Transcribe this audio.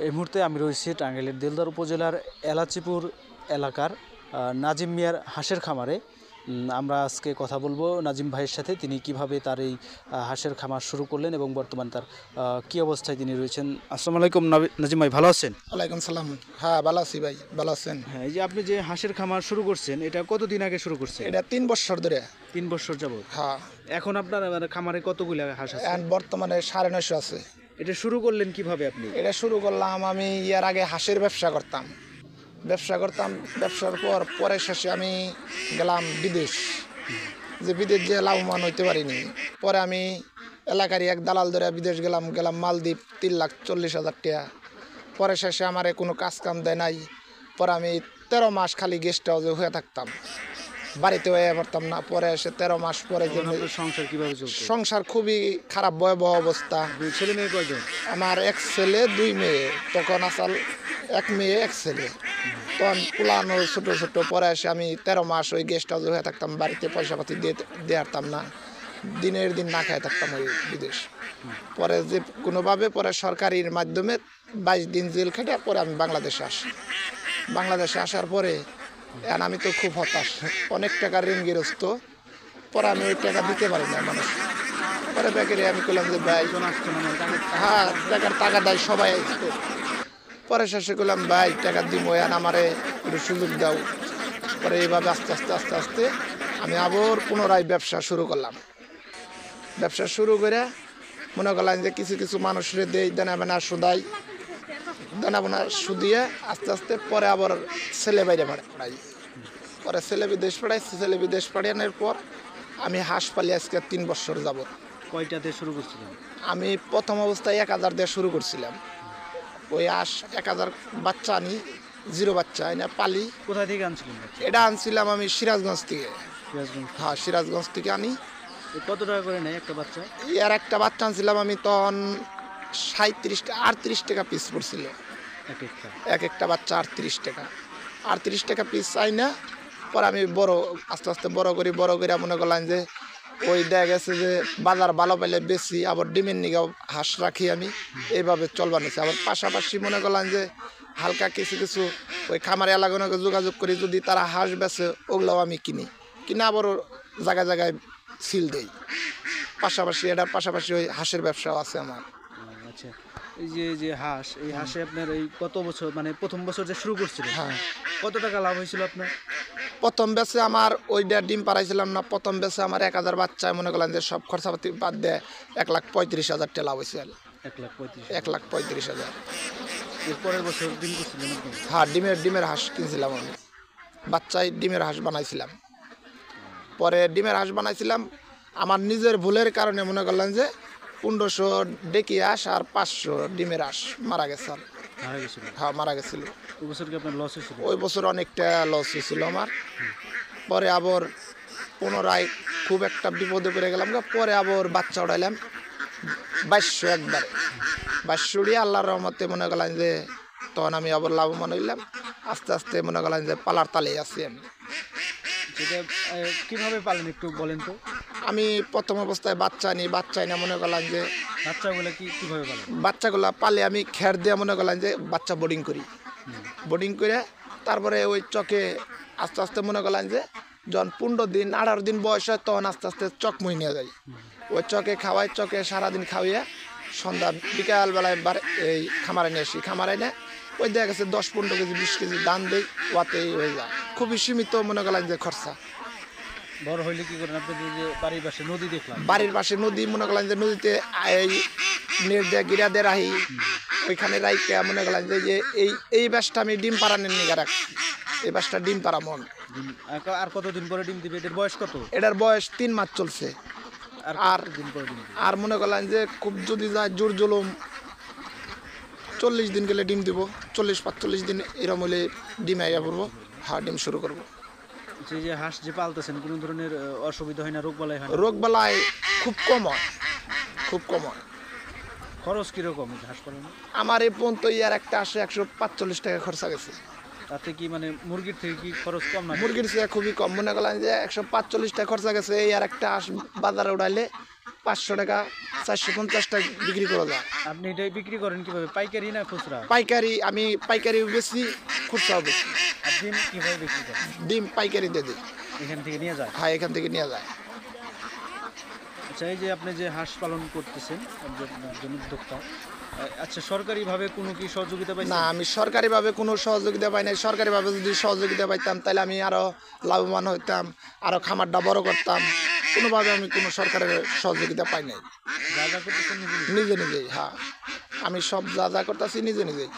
এই মুহূর্তে আমি রয়েছি টাঙ্গাইলের দেলদার উপজেলার এলাচিপুর এলাকার নাজিম মিয়ার হাঁসের খামারে। আমরা আজকে কথা বলবো নাজিম ভাইয়ের সাথে, তিনি কিভাবে তার এই হাঁসের খামার শুরু করলেন এবং বর্তমান তার কী অবস্থায় তিনি রয়েছেন। আসসালামু আলাইকুম নাজিম ভাই, ভালো আছেন? ওয়ালাইকুম সালাম। হ্যাঁ, ভালো আছি ভাই, ভালো আছেন? হ্যাঁ, এই যে আপনি যে হাঁসের খামার শুরু করছেন, এটা কতদিন আগে শুরু করছেন? এটা 3 বছর ধরে। 3 বছর যাবত? হ্যাঁ। এখন আপনার খামারে কতগুলো হাঁস আছে? এখন বর্তমানে 950 আছে। এটা শুরু করলেন কিভাবে আপনি? এটা শুরু করলাম আমি এর আগে হাঁসের ব্যবসা করতাম। ব্যবসার পরে শেষে আমি গেলাম বিদেশ, বিদেশ যে লাভবান হইতে পারিনি। পরে আমি এলাকারই এক দালাল ধরে বিদেশ গেলাম মালদ্বীপ, 3,40,000 টাকা। পরে শেষে আমার কোনো কাজ কাম দেয় নাই। পরে আমি 13 মাস খালি গেস্ট হাউসে হয়ে থাকতাম, বাড়িতে হয়ে পারতাম না। পরে এসে 13 মাস পরে সংসার কিভাবে চলছে? সংসার খুবই খারাপ, ভয়াবহ অবস্থা। ছেলে মেয়ে কয়জন? আমার 1 ছেলে 2 মেয়ে। তখন আসল 1 মেয়ে 1 ছেলে। তখন পুলানো ছোট ছোট। পরে এসে আমি 13 মাস ওই গেস্ট হাউসে হয়ে থাকতাম, বাড়িতে পয়সা পাতি দিয়ে হারতাম না, দিনের দিন না খাই থাকতাম ওই বিদেশ। পরে যে কোনোভাবে পরে সরকারির মাধ্যমে 22 দিন জেল খেটে পরে আমি বাংলাদেশে আসি। বাংলাদেশে আসার পরে এখন আমি তো খুব হতাশ, অনেক টাকা ঋণগ্রস্ত। পরে আমি ওই টাকা দিতে পারি না মানুষ। পরে ব্যাকেরে আমি করলাম যে ভাই, হ্যাঁ টাকা দেয় সবাই আসতো। পরে শেষে করলাম ভাই টাকা দিব, এখন আমারে একটু সুযোগ দাও। পরে এইভাবে আস্তে আস্তে আমি আবার পুনরায় ব্যবসা শুরু করলাম। ব্যবসা শুরু করে মনে করলাম যে কিছু মানুষরে দেই, দানা সুদাই, দানা সুদিয়ে আস্তে পরে আবার ছেলে বাইরে পাঠাই। পরে ছেলে বিদেশ পাঠানোর পর আমি হাঁস পালি আজকে 3 বছর যাবত। কয়টা দিয়ে শুরু করছিলেন? আমি প্রথম অবস্থায় 1000 দিয়ে শুরু করছিলাম। ওই হাঁস 1000 বাচ্চা আনি, 0 বাচ্চা এনে পালি। কোথা থেকে আনছিলেন? এটা আনছিলাম আমি সিরাজগঞ্জ থেকে। হ্যাঁ, সিরাজগঞ্জ থেকে আনি। কত টাকা করে নেয় একটা বাচ্চা? এর একটা বাচ্চা আনছিলাম আমি তখন 38 টাকা পিস পড়ছিল এক একটা বাচ্চা। 38 টাকা পিস চাই না। পরে আমি আস্তে বড় করি মনে করলাম যে ওই দেখা গেছে যে বাজার ভালো পাইলে বেশি, আবার ডিমের নিগাও হাঁস রাখি আমি, এইভাবে চলবার নিচ্ছি। আবার পাশাপাশি মনে করলাম যে হালকা কিছু ওই খামার এলাকাকে যোগাযোগ করি, যদি তারা হাঁস বেচে ওগুলোও আমি কিনে আবার জায়গায় সিল দেই। এটার পাশাপাশি ওই হাঁসের ব্যবসাও আছে আমার। আচ্ছা, এই যে হাঁস, এই হাঁসে আপনার এই কত বছর, মানে প্রথম বছর যে শুরু করছিলেন, হ্যাঁ, কত টাকা লাভ হয়েছিল আপনার? প্রথম বেচে আমার ওইটা ডিম পাড়াইছিলাম না, প্রথম বেচে আমার 1000 বাচ্চায় মনে করলাম যে সব খরচাপাতি বাদ দিয়ে 1,35,000 টাকা লাভ হয়েছিল। 1,35,000। এরপরের বছর ডিম করছিলেন? হ্যাঁ, ডিমের হাঁস কিনছিলাম আমি, বাচ্চায় ডিমের হাঁস বানাইছিলাম। পরে ডিমের হাঁস বানাইছিলাম আমার নিজের ভুলের কারণে, মনে করলাম যে 1500 ডেকি হাঁস আর 500 ডিমের হাঁস মারা গেছে। হ্যাঁ, মারা গেছিল। ওই বছর কি আপনার লস হয়েছিল? ওই বছর অনেকটা লস হয়েছিল আমার। পরে আবার পুনরায় খুব একটা বিপদে পড়ে গেলাম। পরে আবার বাচ্চা উঠাইলাম 2200 একবারে। 2200 দিয়ে আল্লাহর রহমতে মনে করলাম যে তখন আমি আবার লাভবান হইলাম। আস্তে মনে করলাম যে পালার তালে আছি আমি। কিভাবে পালেন একটু বলেন তো? আমি প্রথম অবস্থায় বাচ্চা না মনে করলাম যে কিভাবে পালেন? বাচ্চাগুলো পালে আমি খের দিয়ে মনে করলাম যে বাচ্চা বোর্ডিং করে তারপরে ওই চকে আস্তে মনে করলাম যে যখন 15 দিন 18 দিন বয়স হয় তখন আস্তে চক মই নিয়ে যাই। ওই চকে খাওয়াই, চকে সারাদিন খাওয়াইয়া সন্ধ্যা বিকালবেলায় এই খামারে নিয়ে আসি। খামারে নিয়ে ওই দেখা গেছে 10-15 কেজি 20 কেজি দান দেই, ওয়াতেই হয়ে যায়। খুবই সীমিত মনে করলাম যে খরচা। বড় হইলে কি করেন আপনি? যে বাড়ির পাশে নদী দেখলাম, বাড়ির পাশে নদী, মনে করলাম যে নদীতে এই নেট দিয়ে গিরা দিয়ে রাখি, ওইখানে রাইকা মনে করলাম যে এই বাসটা আমি ডিম পাড়ানোর নিগা রাখছি। এই বাসটা ডিম পাড়া মন। আর কতদিন পরে ডিম দিবে? এটার বয়স কত? এটার বয়স 3 মাস চলছে। আর মনে করলাম যে খুব যদি যায় জোর জুলুম 40 দিন গেলে ডিম দিব। 40-45 দিন এরম হলে ডিম আইয়া পড়বো। হ্যাঁ, ডিম শুরু করবো। যে হাঁস যে পালতেছেন, কোনো ধরনের অসুবিধা হয় না? রোগ বালাই খুব কম হয়। খরচ কিরকম হাঁস পালনে? আমার এই পর্যন্ত একটা হাঁসে 145 টাকা খরচা গেছে। তাতে কি মানে মুরগির থেকে কি খরচ কম না? মুরগির চেয়ে খুবই কম। মনে করলাম যে 145 টাকা খরচা গেছে। এই আর একটা হাঁস বাজারে উঠাইলে 500 টাকা 450 টাকা বিক্রি করা যায়। আপনি এটাই বিক্রি করেন কিভাবে, পাইকারি না খুচরা? পাইকারি, আমি পাইকারিও বেশি, খুচরাও বেশি। আর ডিম কিভাবে বিক্রি করেন? ডিম পাইকারি দিয়ে দিই। এখান থেকে নিয়ে যায়? হ্যাঁ, এখান থেকে নিয়ে যায়। আচ্ছা, এই যে আপনি যে হাঁস পালন করতেছেন একজন উদ্যোক্তা, আচ্ছা সরকারিভাবে কোনো কি সহযোগিতা না, পাইছেন? আমি সরকারিভাবে কোনো সহযোগিতা পাই নাই। সরকারিভাবে যদি সহযোগিতা পাইতাম তাহলে আমি আরো লাভবান হইতাম, আরো খামারটা বড় করতাম। কোনোভাবে আমি কোনো সরকারের সহযোগিতা পাই নাই। যা যা করতেছেন নিজে নিজে? নিজে নিজেই, হ্যাঁ, আমি সব যা যা করতেছি নিজে নিজেই।